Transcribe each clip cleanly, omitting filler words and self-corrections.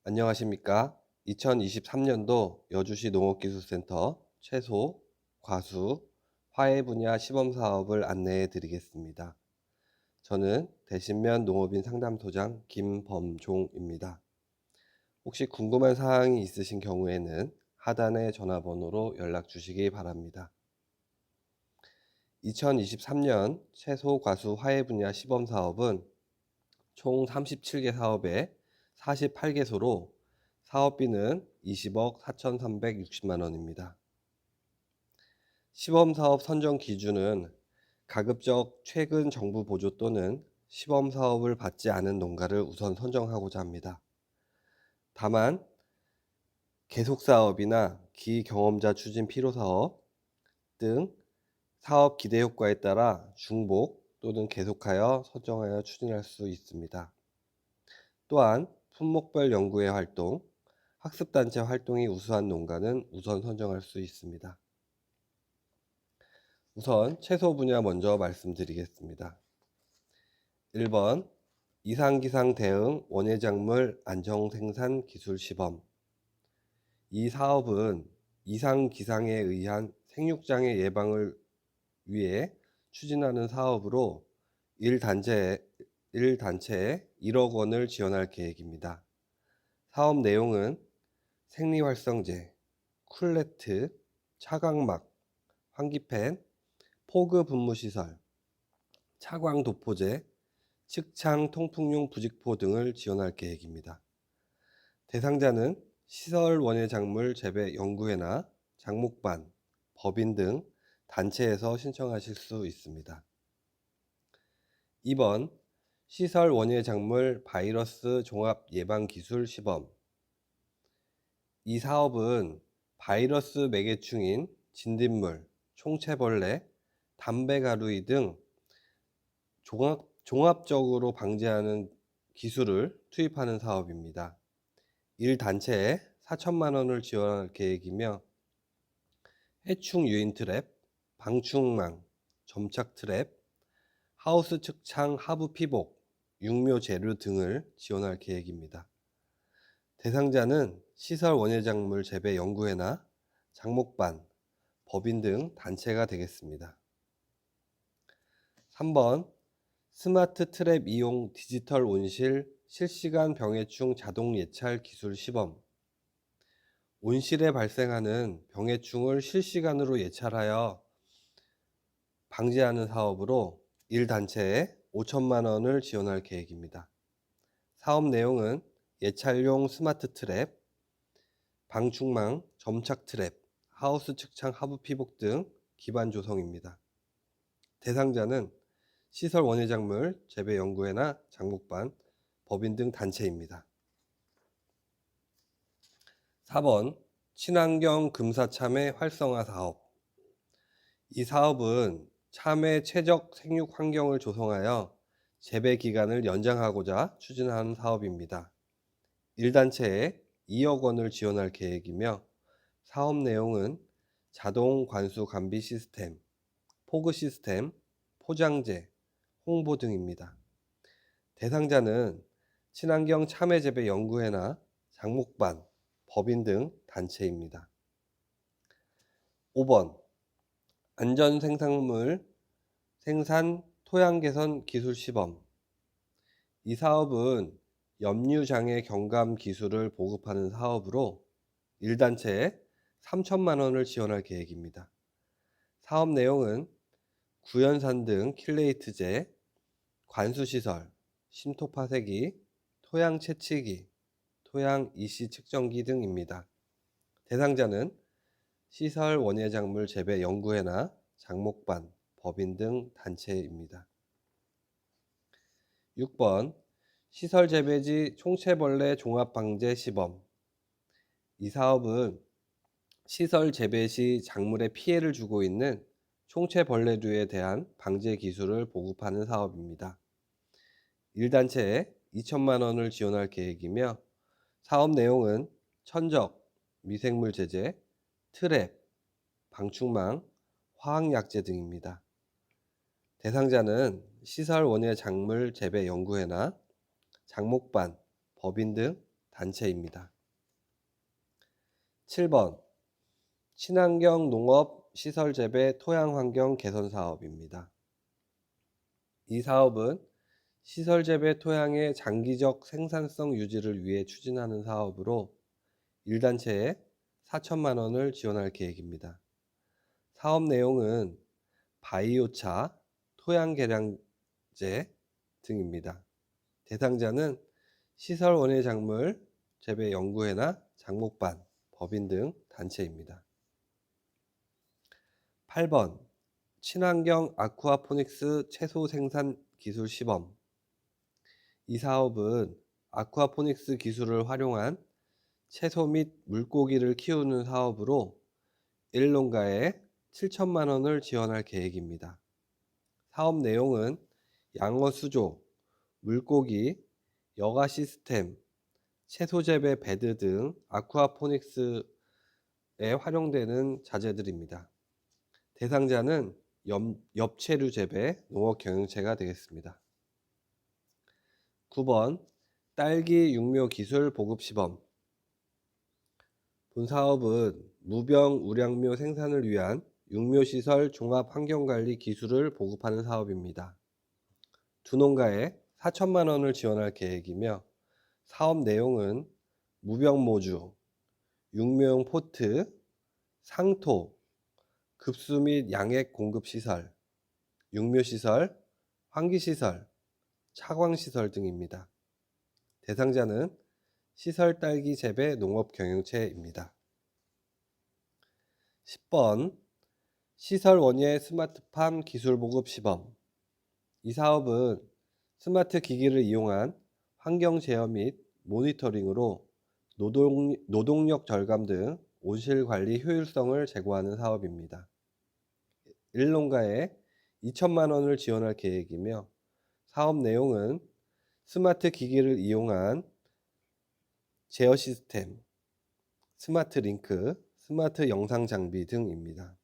안녕하십니까? 2023년도 여주시 농업기술센터 채소, 과수, 화해 분야 시범 사업을 안내해 드리겠습니다. 저는 대신면 농업인 상담소장 김범종입니다. 혹시 궁금한 사항이 있으신 경우에는 하단의 전화번호로 연락 주시기 바랍니다. 2023년 채소, 과수, 화해 분야 시범 사업은 총 37개 사업에 48개소로 사업비는 20억 4,360만 원입니다. 시범사업 선정 기준은 가급적 최근 정부 보조 또는 시범사업을 받지 않은 농가를 우선 선정하고자 합니다. 다만 계속사업이나 기경험자 추진 필요사업 등 사업 기대 효과에 따라 중복 또는 계속하여 선정하여 추진할 수 있습니다. 또한 품목별 연구회 활동, 학습단체 활동이 우수한 농가는 우선 선정할 수 있습니다. 우선 채소 분야 먼저 말씀드리겠습니다. 1번 이상기상 대응 원예작물 안정생산 기술 시범. 이 사업은 이상기상에 의한 생육장애 예방을 위해 추진하는 사업으로 1단체에 1억 원을 지원할 계획입니다. 사업 내용은 생리활성제, 쿨레트, 차광막, 환기팬, 포그 분무시설, 차광도포제, 측창 통풍용 부직포 등을 지원할 계획입니다. 대상자는 시설 원예작물 재배 연구회나 장목반, 법인 등 단체에서 신청하실 수 있습니다. 2번 시설 원예작물 바이러스 종합 예방 기술 시범. 이 사업은 바이러스 매개충인 진딧물, 총체벌레, 담배가루이 등 종합적으로 방제하는 기술을 투입하는 사업입니다. 1단체에 4천만 원을 지원할 계획이며 해충 유인 트랩, 방충망, 점착 트랩, 하우스 측창 하부 피복, 육묘 재료 등을 지원할 계획입니다. 대상자는 시설 원예작물 재배 연구회나 장목반, 법인 등 단체가 되겠습니다. 3번 스마트 트랩 이용 디지털 온실 실시간 병해충 자동 예찰 기술 시범. 온실에 발생하는 병해충을 실시간으로 예찰하여 방지하는 사업으로 1단체에 5천만 원을 지원할 계획입니다. 사업 내용은 예찰용 스마트 트랩, 방충망, 점착 트랩, 하우스 측창 하부 피복 등 기반 조성입니다. 대상자는 시설 원예작물 재배 연구회나 장목반, 법인 등 단체입니다. 4번 친환경 금사 참외 활성화 사업. 이 사업은 참외 최적 생육 환경을 조성하여 재배 기간을 연장하고자 추진하는 사업입니다. 1단체에 2억 원을 지원할 계획이며 사업 내용은 자동 관수 감비 시스템, 포그 시스템, 포장재, 홍보 등입니다. 대상자는 친환경 참외 재배 연구회나 장목반, 법인 등 단체입니다. 5번 안전생산물 생산 토양 개선 기술 시범. 이 사업은 염류장애 경감 기술을 보급하는 사업으로 1단체에 3천만 원을 지원할 계획입니다. 사업 내용은 구연산 등 킬레이트제, 관수시설, 심토 파쇄기, 토양 채취기, 토양 이시 측정기 등입니다. 대상자는 시설 원예작물 재배 연구회나 장목반, 법인 등 단체입니다. 6번 시설 재배지 총체벌레 종합 방제 시범. 이 사업은 시설 재배 시 작물에 피해를 주고 있는 총체벌레류에 대한 방제 기술을 보급하는 사업입니다. 1단체에 2천만 원을 지원할 계획이며 사업 내용은 천적, 미생물 제재, 트랩, 방충망, 화학약제 등입니다. 대상자는 시설 원예 작물 재배 연구회나 장목반, 법인 등 단체입니다. 7번 친환경 농업 시설 재배 토양 환경 개선 사업입니다. 이 사업은 시설 재배 토양의 장기적 생산성 유지를 위해 추진하는 사업으로 1단체에 4천만 원을 지원할 계획입니다. 사업 내용은 바이오차, 토양 개량제 등입니다. 대상자는 시설 원예 작물 재배 연구회나 장목반, 법인 등 단체입니다. 8번 친환경 아쿠아포닉스 채소 생산 기술 시범. 이 사업은 아쿠아포닉스 기술을 활용한 채소 및 물고기를 키우는 사업으로 1농가에 7천만 원을 지원할 계획입니다. 사업 내용은 양어 수조, 물고기, 여가 시스템, 채소 재배 베드 등 아쿠아포닉스에 활용되는 자재들입니다. 대상자는 엽채류 재배 농업 경영체가 되겠습니다. 9번 딸기 육묘 기술 보급 시범. 본 사업은 무병 우량묘 생산을 위한 육묘시설 종합 환경관리 기술을 보급하는 사업입니다. 두 농가에 4천만 원을 지원할 계획이며 사업 내용은 무병모주, 육묘용 포트, 상토, 급수 및 양액 공급시설, 육묘시설, 환기시설, 차광시설 등입니다. 대상자는 시설 딸기 재배 농업 경영체입니다. 10번 시설 원예 스마트팜 기술 보급 시범. 이 사업은 스마트 기기를 이용한 환경 제어 및 모니터링으로 노동력 절감 등 온실 관리 효율성을 제고하는 사업입니다. 1농가에 2천만 원을 지원할 계획이며 사업 내용은 스마트 기기를 이용한 제어 시스템, 스마트 링크, 스마트 영상 장비 등입니다.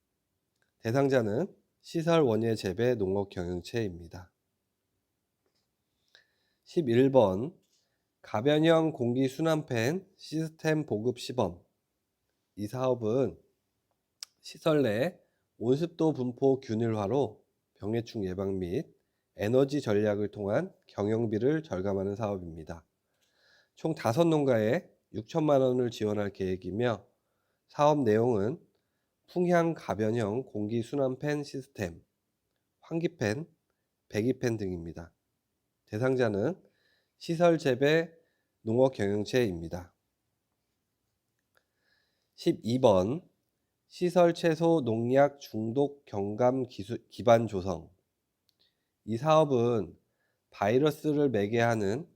대상자는 시설 원예 재배 농업 경영체입니다. 11번 가변형 공기 순환팬 시스템 보급 시범. 이 사업은 시설 내 온습도 분포 균일화로 병해충 예방 및 에너지 전략을 통한 경영비를 절감하는 사업입니다. 총 5농가에 6천만 원을 지원할 계획이며 사업 내용은 풍향 가변형 공기 순환팬 시스템, 환기팬, 배기팬 등입니다. 대상자는 시설 재배 농업 경영체입니다. 12번 시설 채소 농약 중독 경감 기반 조성. 이 사업은 바이러스를 매개하는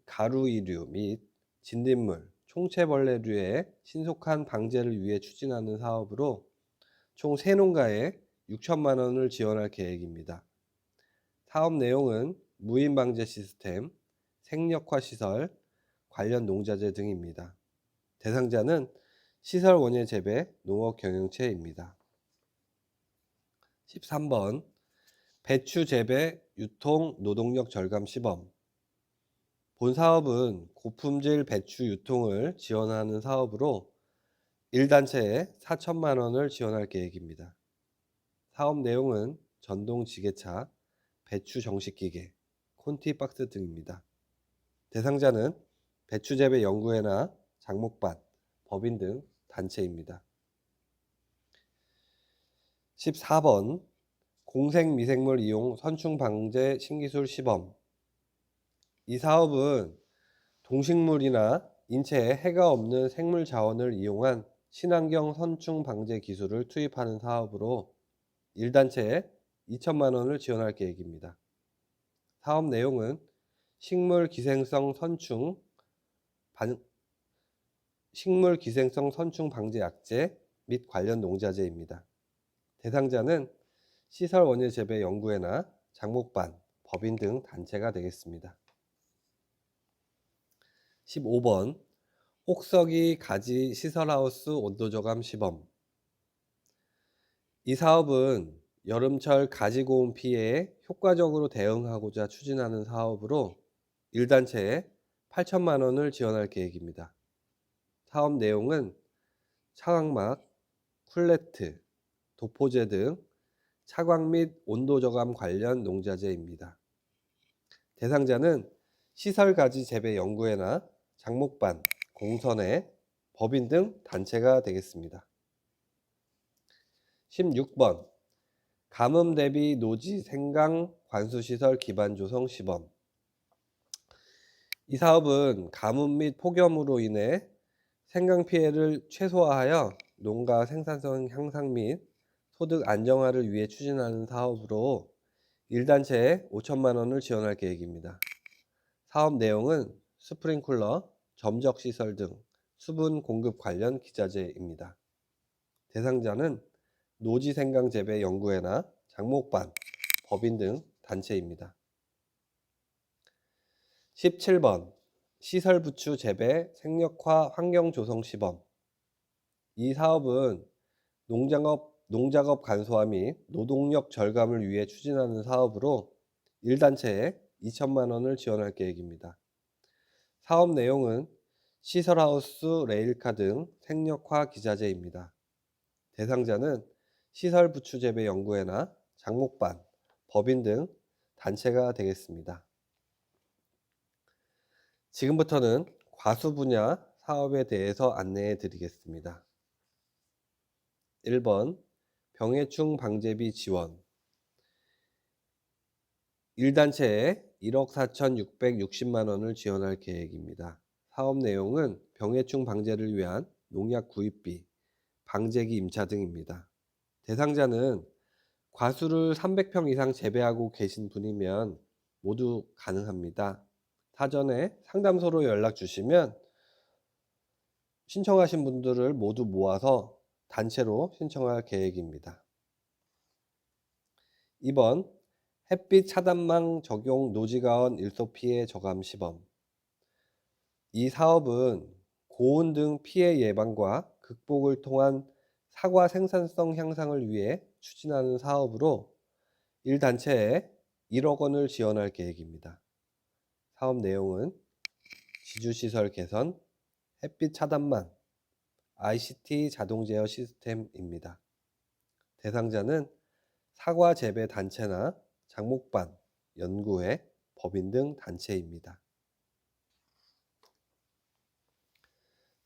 가루이류 및 진딧물, 총체벌레류의 신속한 방제를 위해 추진하는 사업으로 총 3농가에 6천만 원을 지원할 계획입니다. 사업 내용은 무인 방제 시스템, 생력화 시설, 관련 농자재 등입니다. 대상자는 시설 원예 재배 농업 경영체입니다. 13번 배추 재배 유통 노동력 절감 시범. 본 사업은 고품질 배추 유통을 지원하는 사업으로 1단체에 4천만 원을 지원할 계획입니다. 사업 내용은 전동 지게차, 배추 정식기계, 콘티박스 등입니다. 대상자는 배추 재배 연구회나 장목반, 법인 등 단체입니다. 14번 공생미생물 이용 선충 방제 신기술 시범. 이 사업은 동식물이나 인체에 해가 없는 생물 자원을 이용한 친환경 선충 방제 기술을 투입하는 사업으로 1단체에 2천만 원을 지원할 계획입니다. 사업 내용은 식물 기생성 선충 방제 약제 및 관련 농자재입니다. 대상자는 시설 원예 재배 연구회나 장목반, 법인 등 단체가 되겠습니다. 15번 혹서기 가지 시설하우스 온도 저감 시범. 이 사업은 여름철 가지 고온 피해에 효과적으로 대응하고자 추진하는 사업으로 1단체에 8천만 원을 지원할 계획입니다. 사업 내용은 차광막, 쿨레트, 도포제 등 차광 및 온도 저감 관련 농자재입니다. 대상자는 시설가지 재배 연구회나 장목반, 공선회, 법인 등 단체가 되겠습니다. 16번 가뭄 대비 노지 생강 관수시설 기반 조성 시범. 이 사업은 가뭄 및 폭염으로 인해 생강 피해를 최소화하여 농가 생산성 향상 및 소득 안정화를 위해 추진하는 사업으로 1단체에 5천만 원을 지원할 계획입니다. 사업 내용은 스프링클러, 점적 시설 등 수분 공급 관련 기자재입니다. 대상자는 노지 생강 재배 연구회나 장목반, 법인 등 단체입니다. 17번 시설 부추 재배 생력화 환경 조성 시범. 이 사업은 농작업 간소화 및 노동력 절감을 위해 추진하는 사업으로 1단체에 2천만 원을 지원할 계획입니다. 사업 내용은 시설하우스, 레일카 등 생력화 기자재입니다. 대상자는 시설 부추 재배 연구회나 장목반, 법인 등 단체가 되겠습니다. 지금부터는 과수 분야 사업에 대해서 안내해 드리겠습니다. 1번 병해충 방제비 지원. 1단체에 1억 4,660만 원을 지원할 계획입니다. 사업 내용은 병해충 방제를 위한 농약 구입비, 방제기 임차 등입니다. 대상자는 과수를 300평 이상 재배하고 계신 분이면 모두 가능합니다. 사전에 상담소로 연락 주시면 신청하신 분들을 모두 모아서 단체로 신청할 계획입니다. 2번 햇빛 차단망 적용 노지가원 일소 피해 저감 시범. 이 사업은 고온 등 피해 예방과 극복을 통한 사과 생산성 향상을 위해 추진하는 사업으로 1단체에 1억 원을 지원할 계획입니다. 사업 내용은 지주시설 개선, 햇빛 차단망, ICT 자동 제어 시스템입니다. 대상자는 사과 재배 단체나 장목반, 연구회, 법인 등 단체입니다.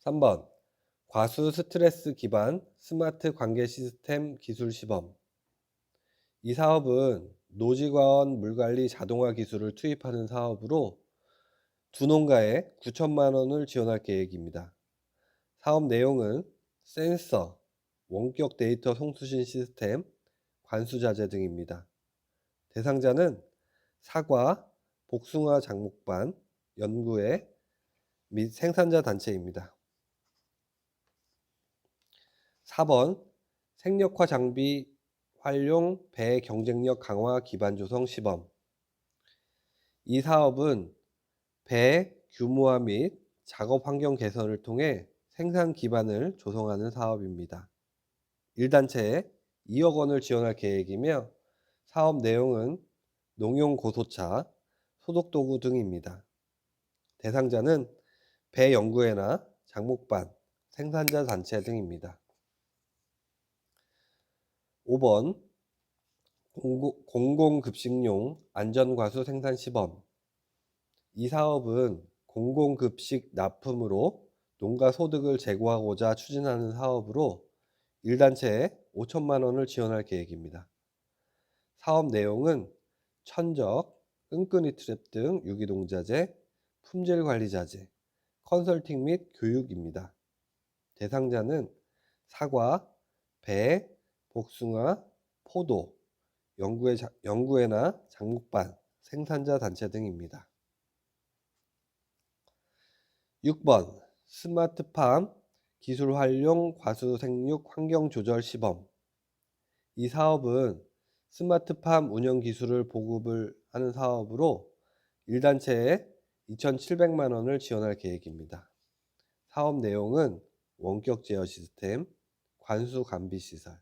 3번 과수 스트레스 기반 스마트 관계 시스템 기술 시범. 이 사업은 노지과원 물관리 자동화 기술을 투입하는 사업으로 두 농가에 9천만 원을 지원할 계획입니다. 사업 내용은 센서, 원격 데이터 송수신 시스템, 관수자재 등입니다. 대상자는 사과, 복숭아 장목반, 연구회 및 생산자 단체입니다. 4번 생력화 장비 활용 배 경쟁력 강화 기반 조성 시범. 이 사업은 배 규모화 및 작업 환경 개선을 통해 생산 기반을 조성하는 사업입니다. 1단체에 2억 원을 지원할 계획이며 사업 내용은 농용 고소차, 소독도구 등입니다. 대상자는 배 연구회나 장목반, 생산자 단체 등입니다. 5번 공공급식용 안전과수 생산 시범. 이 사업은 공공급식 납품으로 농가 소득을 제고하고자 추진하는 사업으로 1단체에 5천만 원을 지원할 계획입니다. 사업 내용은 천적, 끈끈이 트랩 등 유기농자재, 품질관리자재, 컨설팅 및 교육입니다. 대상자는 사과, 배, 복숭아, 포도, 연구회나 장목반, 생산자 단체 등입니다. 6번 스마트팜 기술 활용 과수 생육 환경 조절 시범. 이 사업은 스마트팜 운영 기술을 보급을 하는 사업으로 1단체에 2,700만 원을 지원할 계획입니다. 사업 내용은 원격 제어 시스템, 관수 감비 시설,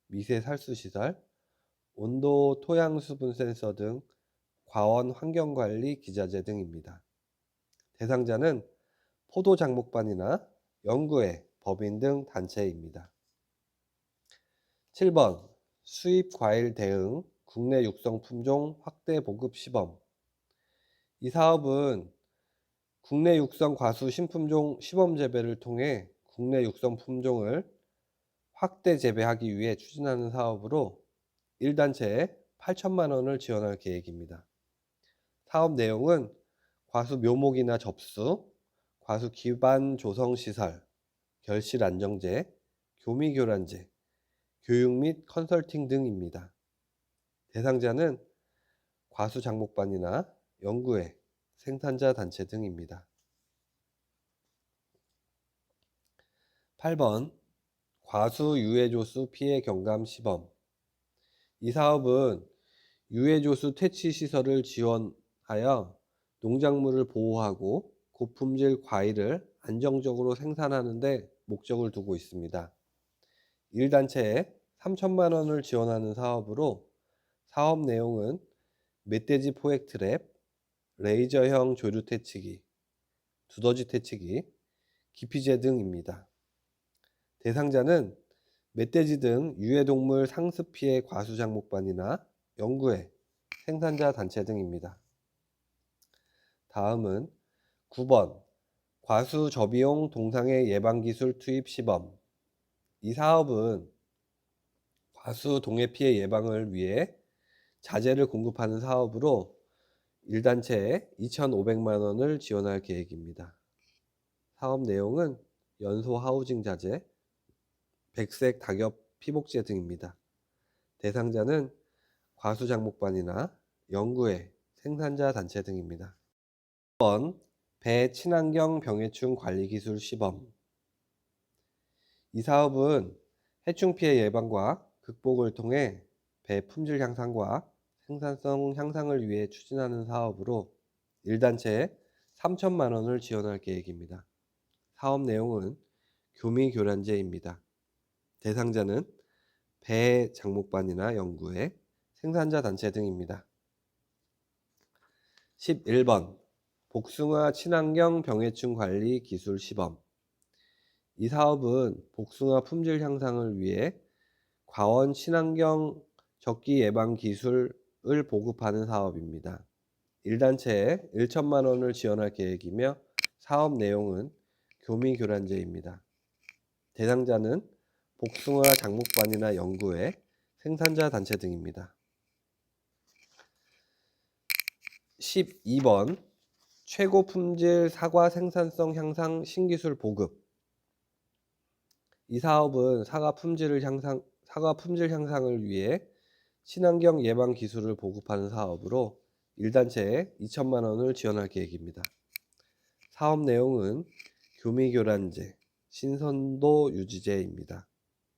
미세 살수 시설, 온도 토양 수분 센서 등 과원 환경 관리 기자재 등입니다. 대상자는 포도장목반이나 연구회, 법인 등 단체입니다. 7번 수입 과일 대응 국내 육성 품종 확대 보급 시범. 이 사업은 국내 육성 과수 신품종 시범 재배를 통해 국내 육성 품종을 확대 재배하기 위해 추진하는 사업으로 1단체에 8천만 원을 지원할 계획입니다. 사업 내용은 과수 묘목이나 접수, 과수 기반 조성 시설, 결실 안정제, 교미 교란제, 교육 및 컨설팅 등입니다. 대상자는 과수 장목반이나 연구회, 생산자 단체 등입니다. 8번 과수 유해조수 피해 경감 시범. 이 사업은 유해조수 퇴치 시설을 지원하여 농작물을 보호하고 고품질 과일을 안정적으로 생산하는 데 목적을 두고 있습니다. 1단체에 3천만 원을 지원하는 사업으로 사업 내용은 멧돼지 포획 트랩, 레이저형 조류 퇴치기, 두더지 퇴치기, 기피제 등입니다. 대상자는 멧돼지 등 유해동물 상습 피해 과수장목반이나 연구회, 생산자 단체 등입니다. 다음은 9번 과수 저비용 동상해 예방기술 투입 시범. 이 사업은 과수 동해 피해 예방을 위해 자재를 공급하는 사업으로 1단체에 2,500만 원을 지원할 계획입니다. 사업 내용은 연소 하우징 자재, 백색 낙엽 피복제 등입니다. 대상자는 과수장목반이나 연구회, 생산자 단체 등입니다. 1번 배 친환경 병해충 관리기술 시범. 이 사업은 해충 피해 예방과 극복을 통해 배 품질 향상과 생산성 향상을 위해 추진하는 사업으로 1단체에 3천만 원을 지원할 계획입니다. 사업 내용은 교미 교란제입니다. 대상자는 배 장목반이나 연구회, 생산자 단체 등입니다. 11번 복숭아 친환경 병해충 관리 기술 시범. 이 사업은 복숭아 품질 향상을 위해 과원 친환경 적기 예방 기술을 보급하는 사업입니다. 1단체에 1천만 원을 지원할 계획이며 사업 내용은 교미 교란제입니다. 대상자는 복숭아 장목반이나 연구회, 생산자 단체 등입니다. 12번 최고 품질 사과 생산성 향상 신기술 보급. 이 사업은 사과 품질 향상을 위해 친환경 예방 기술을 보급하는 사업으로 1단체에 2천만 원을 지원할 계획입니다. 사업 내용은 교미 교란제, 신선도 유지제입니다.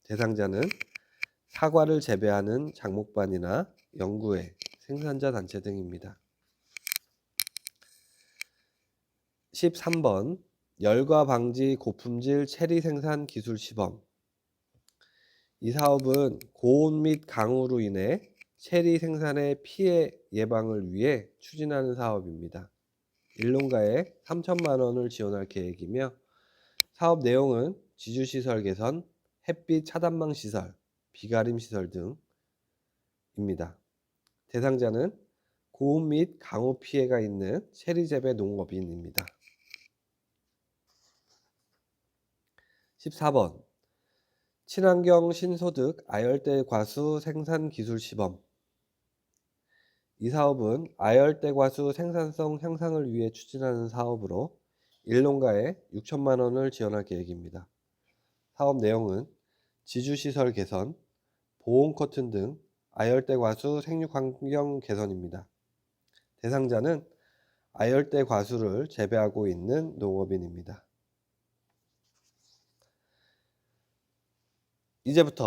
대상자는 사과를 재배하는 장목반이나 연구회, 생산자 단체 등입니다. 13번 열과 방지 고품질 체리 생산 기술 시범. 이 사업은 고온 및 강우로 인해 체리 생산의 피해 예방을 위해 추진하는 사업입니다. 일농가에 3천만 원을 지원할 계획이며 사업 내용은 지주시설 개선, 햇빛 차단망 시설, 비가림 시설 등입니다. 대상자는 고온 및 강우 피해가 있는 체리 재배 농업인입니다. 14번 친환경 신소득 아열대 과수 생산 기술 시범. 이 사업은 아열대 과수 생산성 향상을 위해 추진하는 사업으로 1농가에 6천만 원을 지원할 계획입니다. 사업 내용은 지주시설 개선, 보온 커튼 등 아열대 과수 생육 환경 개선입니다. 대상자는 아열대 과수를 재배하고 있는 농업인입니다. 이제부터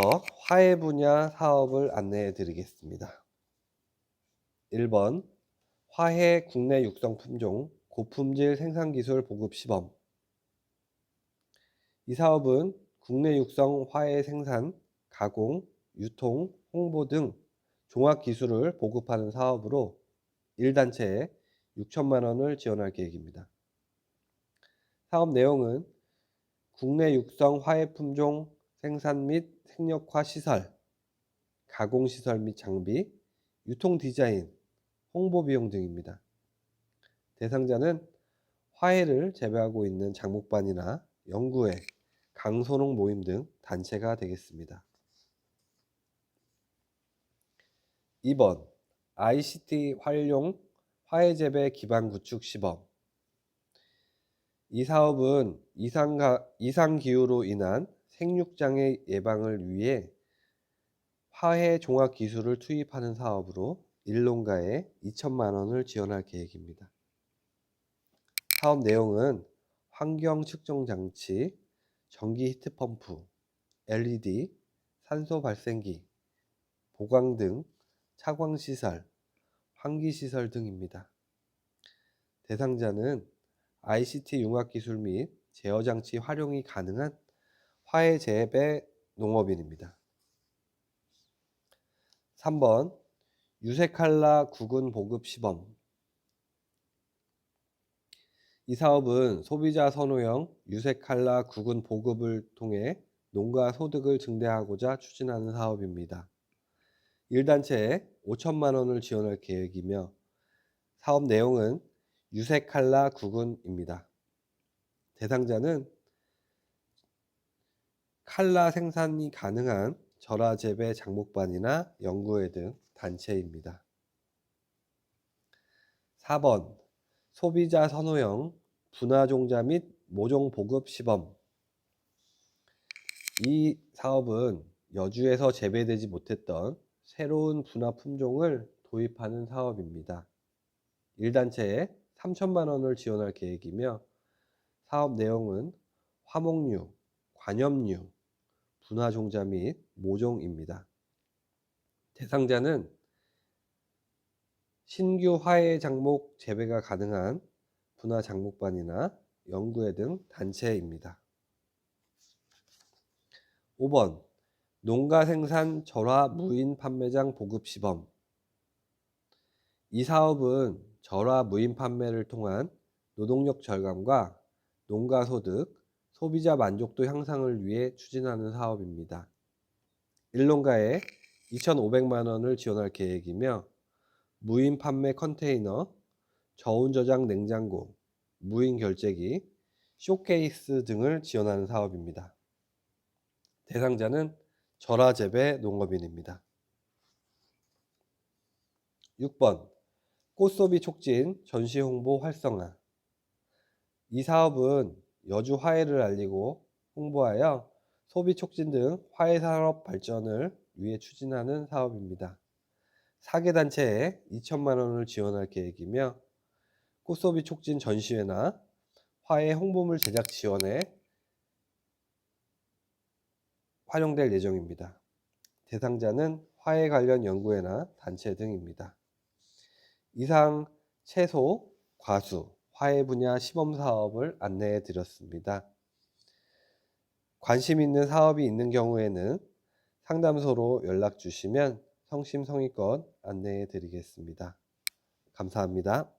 화훼 분야 사업을 안내해 드리겠습니다. 1번 화훼 국내 육성 품종 고품질 생산기술 보급 시범. 이 사업은 국내 육성 화훼 생산, 가공, 유통, 홍보 등 종합기술을 보급하는 사업으로 1단체에 6천만 원을 지원할 계획입니다. 사업 내용은 국내 육성 화해 품종 생산 및 생력화 시설, 가공 시설 및 장비, 유통 디자인, 홍보 비용 등입니다. 대상자는 화해를 재배하고 있는 장목반이나 연구회, 강소농 모임 등 단체가 되겠습니다. 2번 ICT 활용 화해 재배 기반 구축 시범. 이 사업은 이상기후로 인한 생육장애 예방을 위해 화해 종합 기술을 투입하는 사업으로 일농가에 2천만 원을 지원할 계획입니다. 사업 내용은 환경 측정 장치, 전기 히트펌프, LED, 산소 발생기, 보강 등 차광시설, 환기시설 등입니다. 대상자는 ICT 융합기술 및 제어장치 활용이 가능한 화해 재배 농업인입니다. 3번 유색칼라 구근 보급 시범. 이 사업은 소비자 선호형 유색칼라 구근 보급을 통해 농가 소득을 증대하고자 추진하는 사업입니다. 1단체에 5천만 원을 지원할 계획이며 사업 내용은 유색칼라 구근입니다. 대상자는 칼라 생산이 가능한 절화재배 장목반이나 연구회 등 단체입니다. 4번 소비자 선호형 분화종자 및 모종 보급 시범. 이 사업은 여주에서 재배되지 못했던 새로운 분화 품종을 도입하는 사업입니다. 1단체에 3천만 원을 지원할 계획이며 사업 내용은 화목류, 관엽류, 분화종자 및 모종입니다. 대상자는 신규 화해 장목 재배가 가능한 분화 장목반이나 연구회 등 단체입니다. 5번 농가 생산 절화 무인 판매장 보급 시범. 이 사업은 절화 무인 판매를 통한 노동력 절감과 농가 소득, 소비자 만족도 향상을 위해 추진하는 사업입니다. 1농가에 2,500만 원을 지원할 계획이며 무인 판매 컨테이너, 저온 저장 냉장고, 무인 결제기, 쇼케이스 등을 지원하는 사업입니다. 대상자는 절화 재배 농업인입니다. 6번 꽃소비 촉진 전시 홍보 활성화. 이 사업은 여주 화해를 알리고 홍보하여 소비 촉진 등 화해 산업 발전을 위해 추진하는 사업입니다. 4개 단체에 2천만 원을 지원할 계획이며 꽃소비 촉진 전시회나 화해 홍보물 제작 지원에 활용될 예정입니다. 대상자는 화해 관련 연구회나 단체 등입니다. 이상 채소, 과수, 화해 분야 시범 사업을 안내해 드렸습니다. 관심 있는 사업이 있는 경우에는 상담소로 연락 주시면 성심성의껏 안내해 드리겠습니다. 감사합니다.